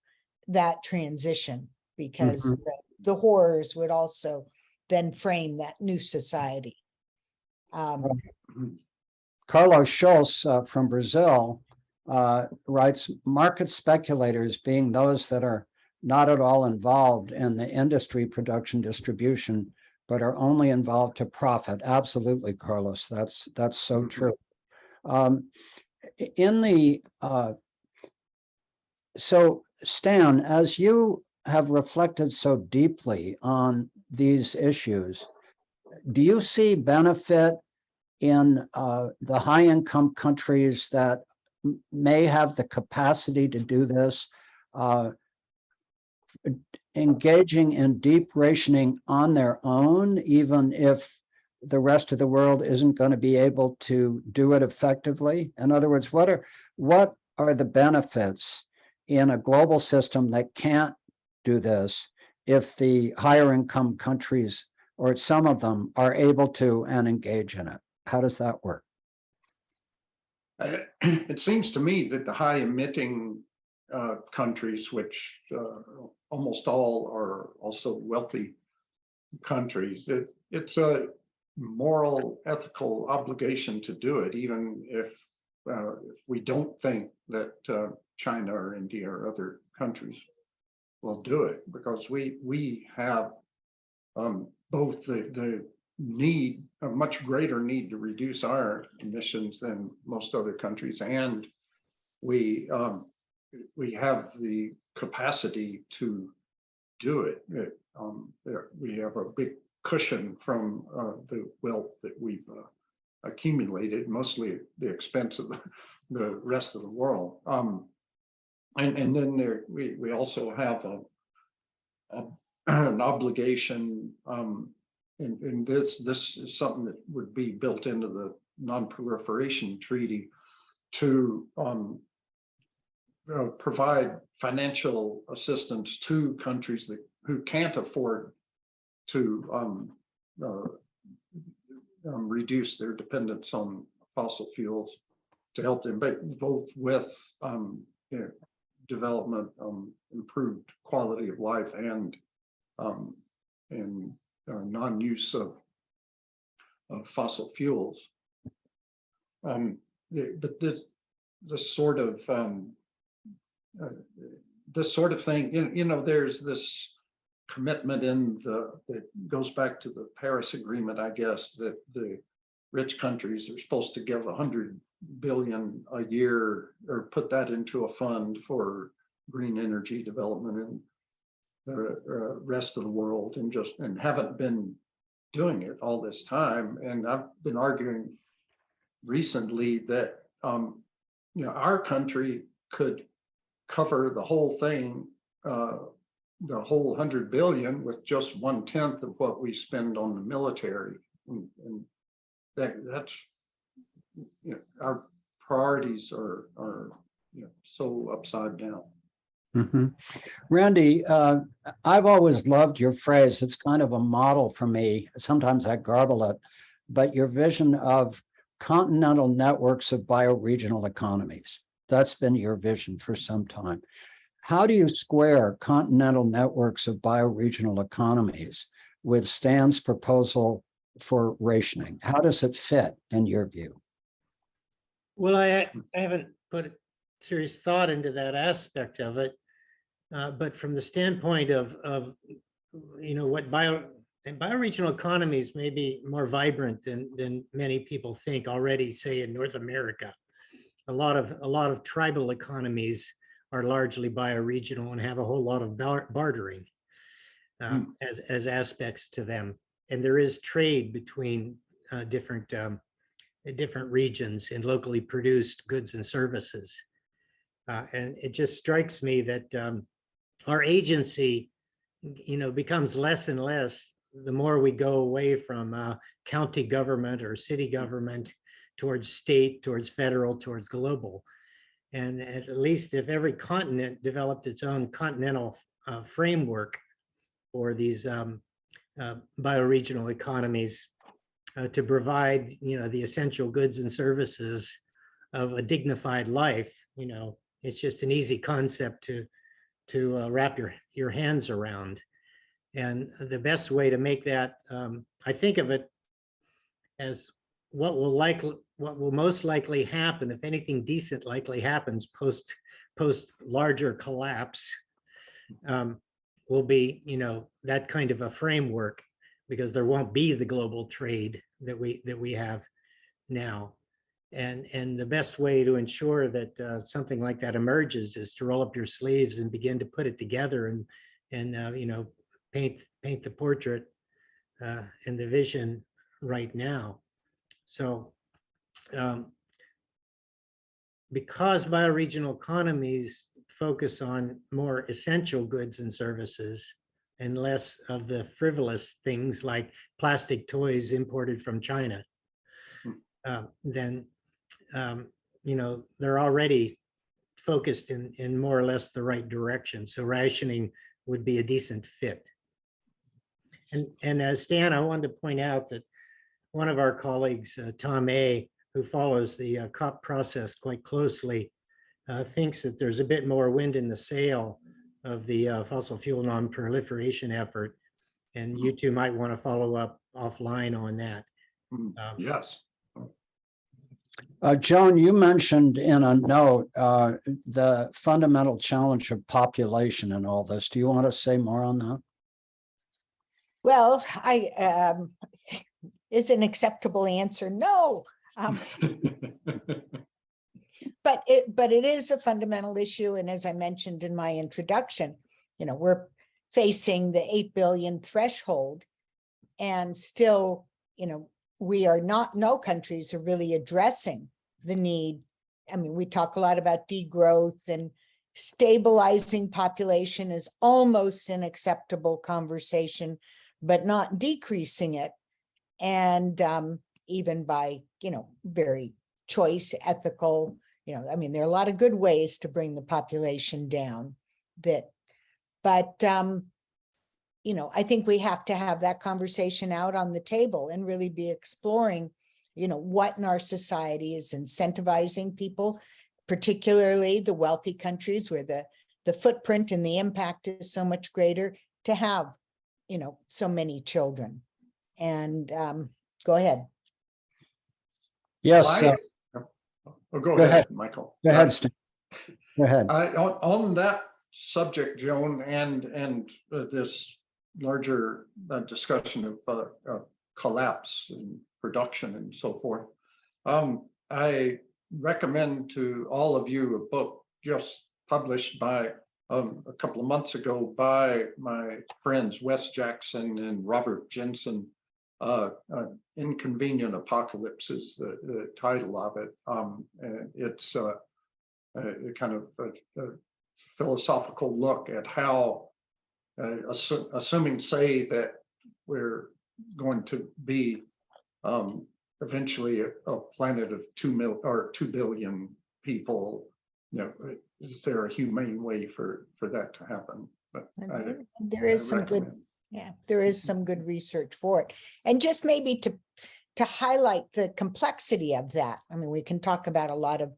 that transition? Because the horrors would also then frame that new society. Carlos Schultz from Brazil writes, market speculators, being those that are not at all involved in the industry production distribution, but are only involved to profit. Absolutely, Carlos, that's so true. So Stan, as you have reflected so deeply on these issues, do you see benefit in the high-income countries that may have the capacity to do this, engaging in deep rationing on their own, even if the rest of the world isn't going to be able to do it effectively? In other words, what are the benefits in a global system that can't do this if the higher income countries, or some of them, are able to and engage in it? How does that work? It seems to me that the high emitting countries, which almost all are also wealthy countries, it's a moral, ethical obligation to do it, even if we don't think that China or India or other countries will do it, because we have both the need, a much greater need to reduce our emissions than most other countries, and we have the capacity to do it. We have a big cushion from the wealth that we've accumulated, mostly at the expense of the rest of the world. And then we also have an obligation, and this is something that would be built into the non-proliferation treaty, to provide financial assistance to countries who can't afford to reduce their dependence on fossil fuels, to help them both with development, improved quality of life, and non-use of fossil fuels. But this sort of thing, there's this commitment that goes back to the Paris Agreement, I guess, that the rich countries are supposed to give 100 billion a year, or put that into a fund for green energy development in the rest of the world, and haven't been doing it all this time. And I've been arguing recently that our country could cover the whole thing, the whole 100 billion, with just 1/10 of what we spend on the military, and that's our priorities are so upside down. Randy, I've always loved your phrase. It's kind of a model for me. Sometimes I garble it. but your vision of continental networks of bioregional economies. That's been your vision for some time. How do you square continental networks of bioregional economies with Stan's proposal for rationing? How does it fit in your view? Well, I haven't put serious thought into that aspect of it, but from the standpoint of what bioregional economies may be more vibrant than many people think already, say in North America. A lot of tribal economies are largely bioregional and have a whole lot of bartering as aspects to them. And there is trade between different regions in locally produced goods and services. And it just strikes me that our agency, becomes less and less the more we go away from county government or city government towards state, towards federal, towards global. And at least if every continent developed its own continental framework for these bioregional economies to provide, the essential goods and services of a dignified life, it's just an easy concept to wrap your hands around. And the best way to make that, I think of it as what will most likely happen, if anything decent likely happens post larger collapse, will be, that kind of a framework, because there won't be the global trade that we have now. And the best way to ensure that something like that emerges is to roll up your sleeves and begin to put it together and paint the portrait and the vision right now. So because bioregional economies focus on more essential goods and services and less of the frivolous things like plastic toys imported from China, then they're already focused in more or less the right direction. So rationing would be a decent fit. And as Stan, I wanted to point out that one of our colleagues, Tom A., who follows the COP process quite closely, thinks that there's a bit more wind in the sail of the fossil fuel non-proliferation effort. And you two might want to follow up offline on that. Yes. Joan, you mentioned in a note the fundamental challenge of population and all this. Do you want to say more on that? Well, is an acceptable answer? No. But it is a fundamental issue. And as I mentioned in my introduction, we're facing the 8 billion threshold, and still, we are not, no countries are really addressing the need. I mean, we talk a lot about degrowth, and stabilizing population is almost an acceptable conversation, but not decreasing it. And even by, very choice, ethical, I mean, there are a lot of good ways to bring the population down but I think we have to have that conversation out on the table and really be exploring, what in our society is incentivizing people, particularly the wealthy countries where the footprint and the impact is so much greater, to have, so many children. And go ahead. Yes. Go ahead, Michael. Go ahead, Stan. Go ahead. On that subject, Joan, and this larger discussion of collapse and production and so forth, I recommend to all of you a book just published by a couple of months ago by my friends Wes Jackson and Robert Jensen. Inconvenient Apocalypse is the title of it. And it's a kind of a philosophical look at how, assuming, say, that we're going to be eventually a planet of 2 billion people, is there a humane way for that to happen? But there is some good. Yeah, there is some good research for it. And just maybe to to highlight the complexity of that. I mean, we can talk about a lot of,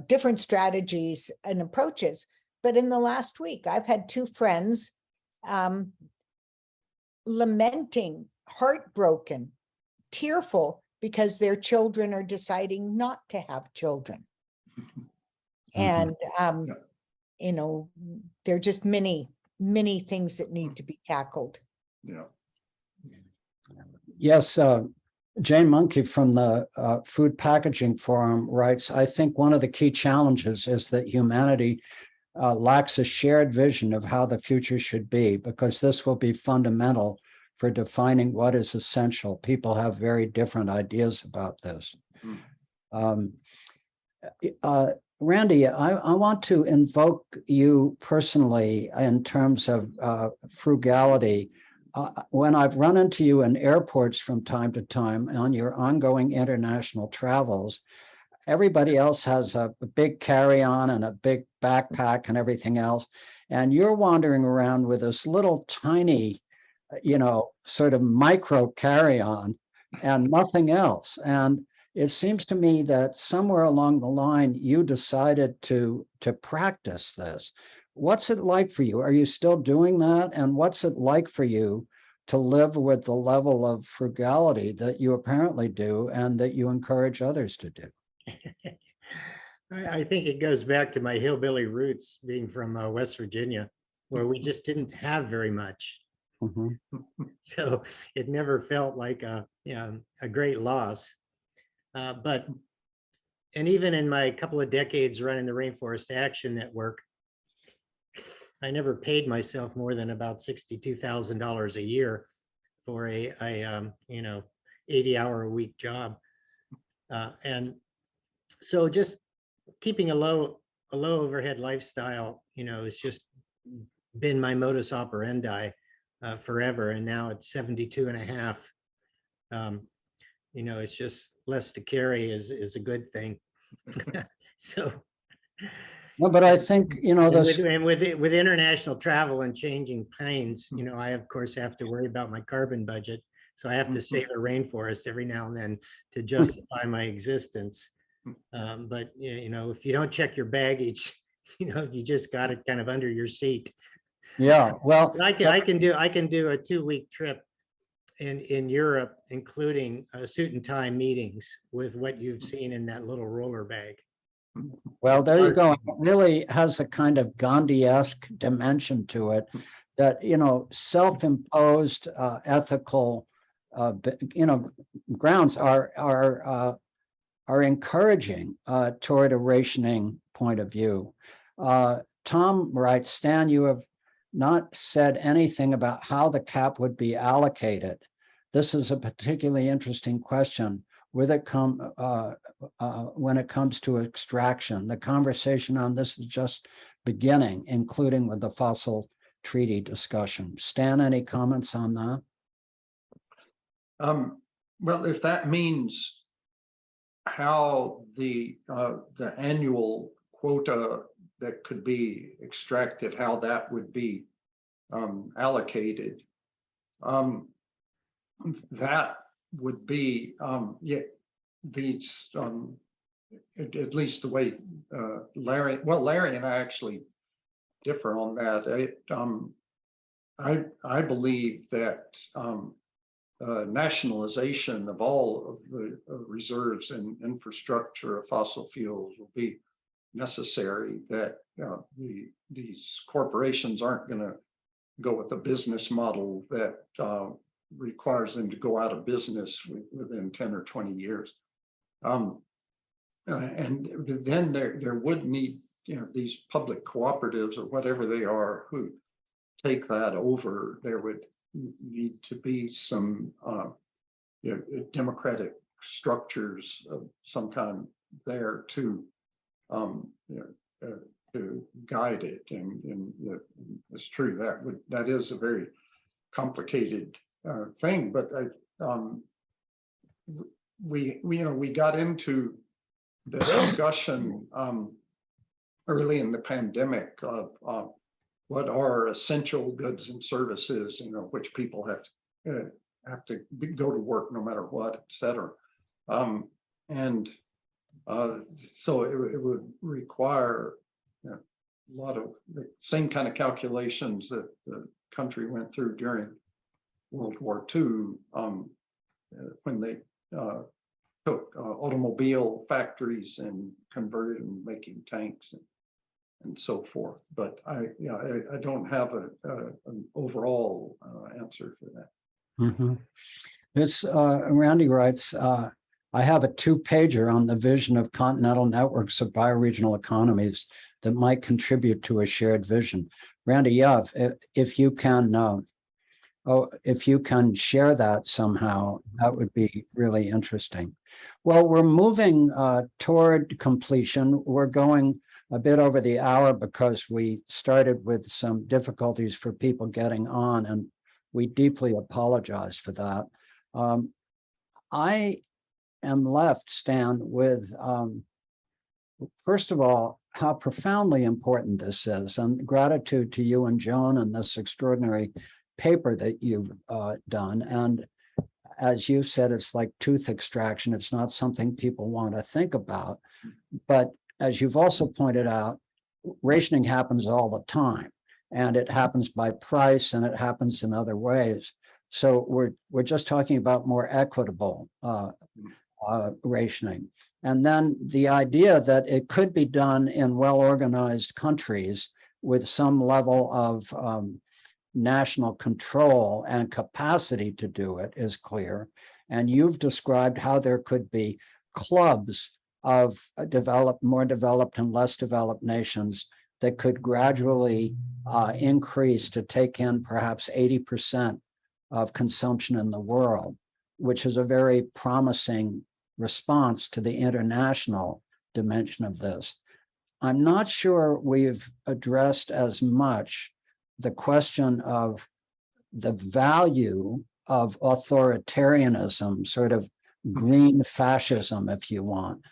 different strategies and approaches, but in the last week, I've had two friends lamenting, heartbroken, tearful, because their children are deciding not to have children. And, there are just many things that need to be tackled. Yeah. Yes, Jane Monkey from the Food Packaging Forum writes, I think one of the key challenges is that humanity lacks a shared vision of how the future should be, because this will be fundamental for defining what is essential. People have very different ideas about this. Randy, I want to invoke you personally in terms of frugality. When I've run into you in airports from time to time on your ongoing international travels, everybody else has a big carry-on and a big backpack and everything else. And you're wandering around with this little tiny, sort of micro carry-on and nothing else. And it seems to me that somewhere along the line, you decided to practice this. What's it like for you? Are you still doing that? And what's it like for you to live with the level of frugality that you apparently do and that you encourage others to do? I think it goes back to my hillbilly roots, being from West Virginia, where we just didn't have very much. Mhm. So it never felt like a great loss. And even in my couple of decades running the Rainforest Action Network, I never paid myself more than about $62,000 a year for a 80-hour-a-week job. And so just keeping a low overhead lifestyle, it's just been my modus operandi forever. And now it's 72 and a half. It's just less to carry is a good thing. So. No, but I think, with international travel and changing planes, I of course have to worry about my carbon budget. So I have to save a rainforest every now and then to justify my existence. But if you don't check your baggage, you just got it kind of under your seat. Yeah, well, I can do a 2-week trip in Europe, including suit and tie meetings with what you've seen in that little roller bag. well, there you go. It really has a kind of Gandhi-esque dimension to it that, self-imposed ethical, grounds are encouraging toward a rationing point of view. Tom writes, Stan, you have not said anything about how the cap would be allocated. This is a particularly interesting question. When it comes to extraction, the conversation on this is just beginning, including with the fossil treaty discussion. Stan, any comments on that? Well, if that means how the annual quota that could be extracted, how that would be allocated, that would be these at least the way Larry and I actually differ on that. I believe that nationalization of all of the reserves and infrastructure of fossil fuels will be necessary, that these corporations aren't going to go with a business model that requires them to go out of business within 10 or 20 years. And then there would need, these public cooperatives or whatever they are who take that over. There would need to be some democratic structures of some kind there to guide it. And it's true that is a very complicated thing, but we got into the discussion early in the pandemic of what are essential goods and services, which people have have to go to work no matter what, et cetera. And so it would require a lot of the same kind of calculations that the country went through during World War II, when they took automobile factories and converted them, making tanks and so forth. But I don't have an overall answer for that. Mhm. It's Randy writes, I have a 2-pager on the vision of continental networks of bioregional economies that might contribute to a shared vision. Randy, yeah, if you can, if you can share that somehow, that would be really interesting. Well, we're moving toward completion. We're going a bit over the hour because we started with some difficulties for people getting on, and we deeply apologize for that. I am left, Stan, with, first of all, how profoundly important this is, and gratitude to you and Joan and this extraordinary paper that you've done. And as you said, it's like tooth extraction. It's not something people want to think about. But as you've also pointed out, rationing happens all the time, and it happens by price, and it happens in other ways. So we're just talking about more equitable rationing. And then the idea that it could be done in well-organized countries with some level of national control and capacity to do it is clear. And you've described how there could be clubs of more developed and less developed nations that could gradually increase to take in perhaps 80% of consumption in the world, which is a very promising response to the international dimension of this. I'm not sure we've addressed as much the question of the value of authoritarianism, sort of green fascism, if you want,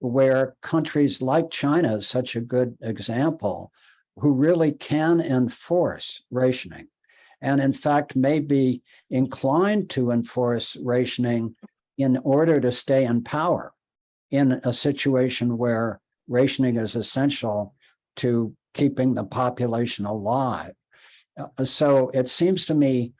where countries like China is such a good example, who really can enforce rationing, and in fact may be inclined to enforce rationing in order to stay in power in a situation where rationing is essential to keeping the population alive. So it seems to me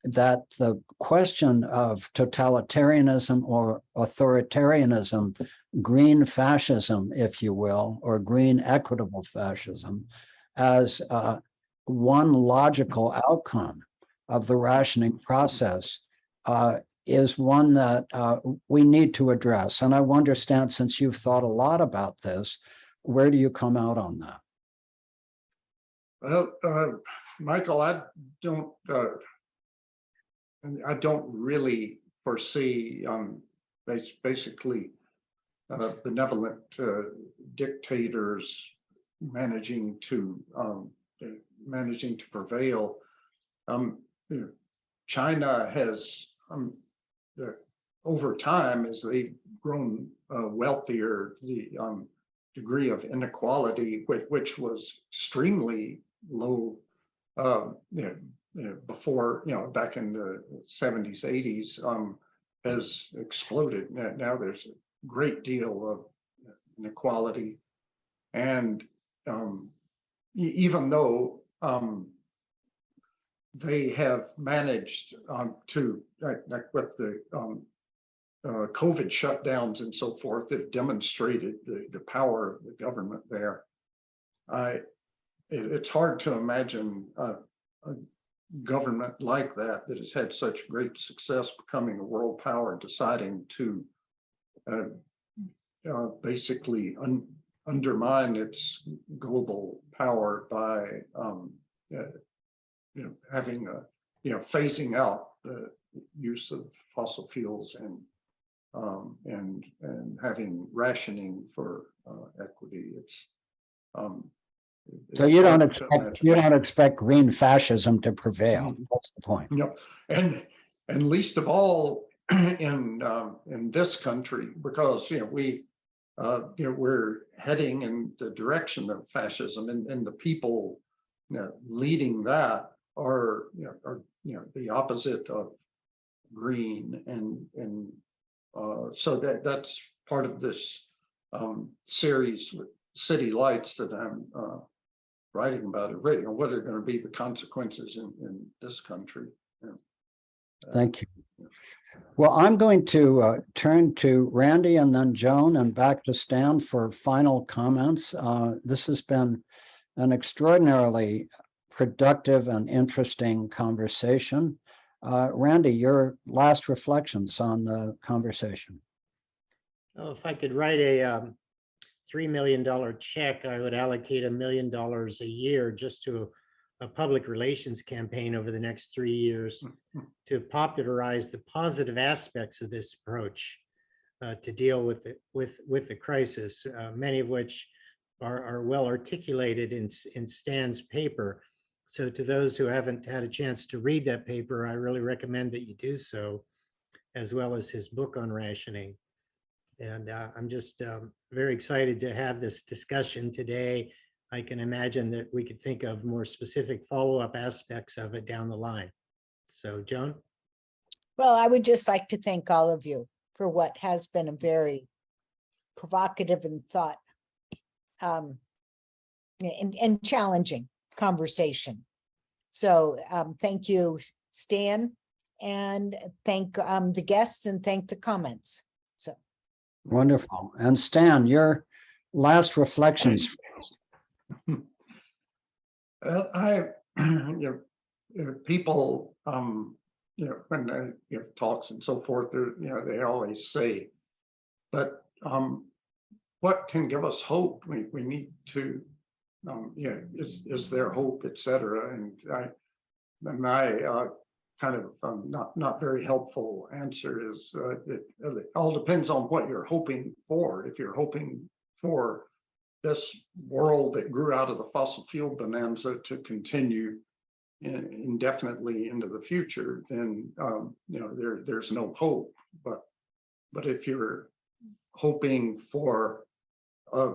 that the question of totalitarianism or authoritarianism, green fascism, if you will, or green equitable fascism, as one logical outcome of the rationing process is one that we need to address. And I wonder, Stan, since you've thought a lot about this, where do you come out on that? Well, Michael, I don't really foresee basically benevolent dictators managing to prevail. China has over time, as they've grown wealthier, the degree of inequality, which was extremely low before, back in the 70s, 80s, has exploded. Now there's a great deal of inequality. And even though they have managed to, like with the COVID shutdowns and so forth, have demonstrated the power of the government there. It's hard to imagine a government like that has had such great success becoming a world power, deciding to basically undermine its global power by having phasing out the use of fossil fuels and having rationing for equity. So you don't expect green fascism to prevail. That's the point. And least of all in this country, because we're heading in the direction of fascism, and the people leading that are the opposite of green, and so that's part of this series with city lights that I'm writing about. What are going to be the consequences in this country? Thank you. Well, I'm going to turn to Randy and then Joan and back to Stan for final comments. This has been an extraordinarily productive and interesting conversation. Randy, your last reflections on the conversation. Oh, if I could write a $3 million check, I would allocate $1 million a year just to a public relations campaign over the next 3 years to popularize the positive aspects of this approach to deal with the crisis, many of which are well articulated in Stan's paper. So to those who haven't had a chance to read that paper, I really recommend that you do so, as well as his book on rationing. And I'm just very excited to have this discussion today. I can imagine that we could think of more specific follow-up aspects of it down the line. So, Joan? Well, I would just like to thank all of you for what has been a very provocative and thought and challenging conversation. So thank you, Stan, and thank the guests and thank the comments. So wonderful. And Stan, your last reflections. Well, people, when they give talks and so forth, they always say, but what can give us hope? We need to, is there hope, etc. And my kind of not very helpful answer is it all depends on what you're hoping for. If you're hoping for this world that grew out of the fossil fuel bonanza to continue indefinitely into the future, then there's no hope. But if you're hoping for a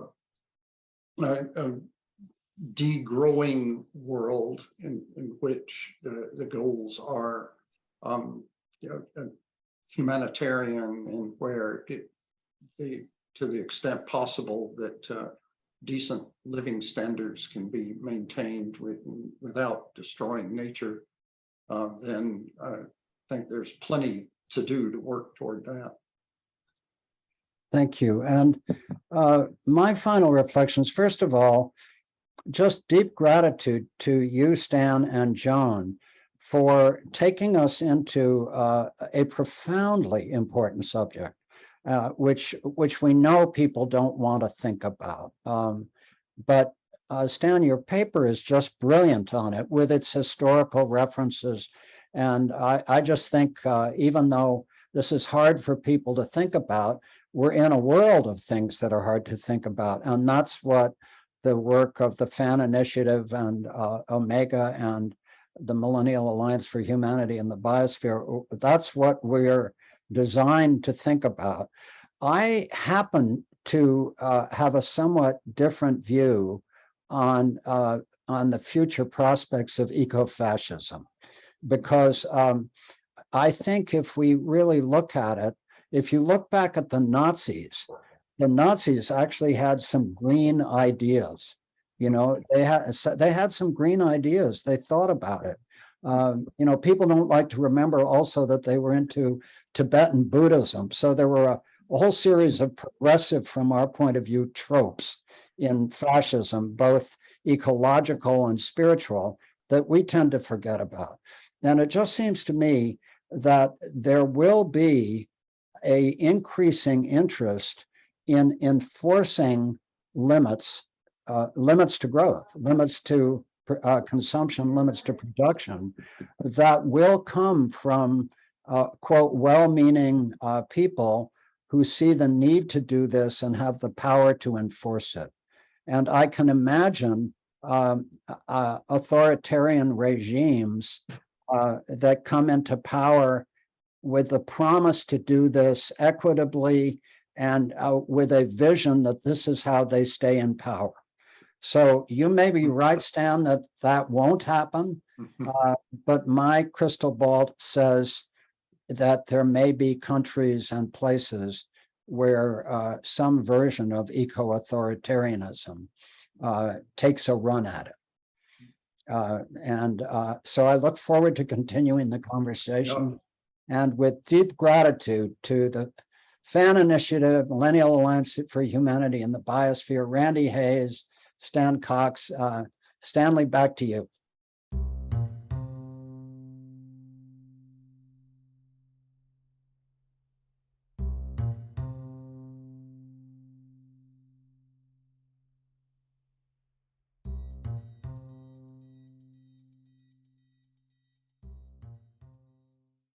degrowing world in which the goals are humanitarian, and where to the extent possible that decent living standards can be maintained without destroying nature, then I think there's plenty to do to work toward that. Thank you. And my final reflections, first of all, just deep gratitude to you, Stan and Joan, for taking us into a profoundly important subject, which we know people don't want to think about. But Stan, your paper is just brilliant on it with its historical references. And I just think even though this is hard for people to think about, we're in a world of things that are hard to think about. And that's what the work of the FAN Initiative and Omega and the Millennial Alliance for Humanity and the Biosphere, that's what we're designed to think about. I happen to have a somewhat different view on the future prospects of eco-fascism, because I think if we really look at it, if you look back at the Nazis actually had some green ideas. They had some green ideas. They thought about it. People don't like to remember also that they were into Tibetan Buddhism. So there were a whole series of progressive, from our point of view, tropes in fascism, both ecological and spiritual, that we tend to forget about. And it just seems to me that there will be an increasing interest in enforcing limits to growth, limits to consumption, limits to production, that will come from, quote, well-meaning people who see the need to do this and have the power to enforce it. And I can imagine authoritarian regimes that come into power with the promise to do this equitably and with a vision that this is how they stay in power. So you may be right, Stan, that won't happen, But my crystal ball says that there may be countries and places where some version of eco-authoritarianism takes a run at it. So I look forward to continuing the conversation, and with deep gratitude to the FAN Initiative, Millennial Alliance for Humanity and the Biosphere, Randy Hayes, Stan Cox. Stanley, back to you.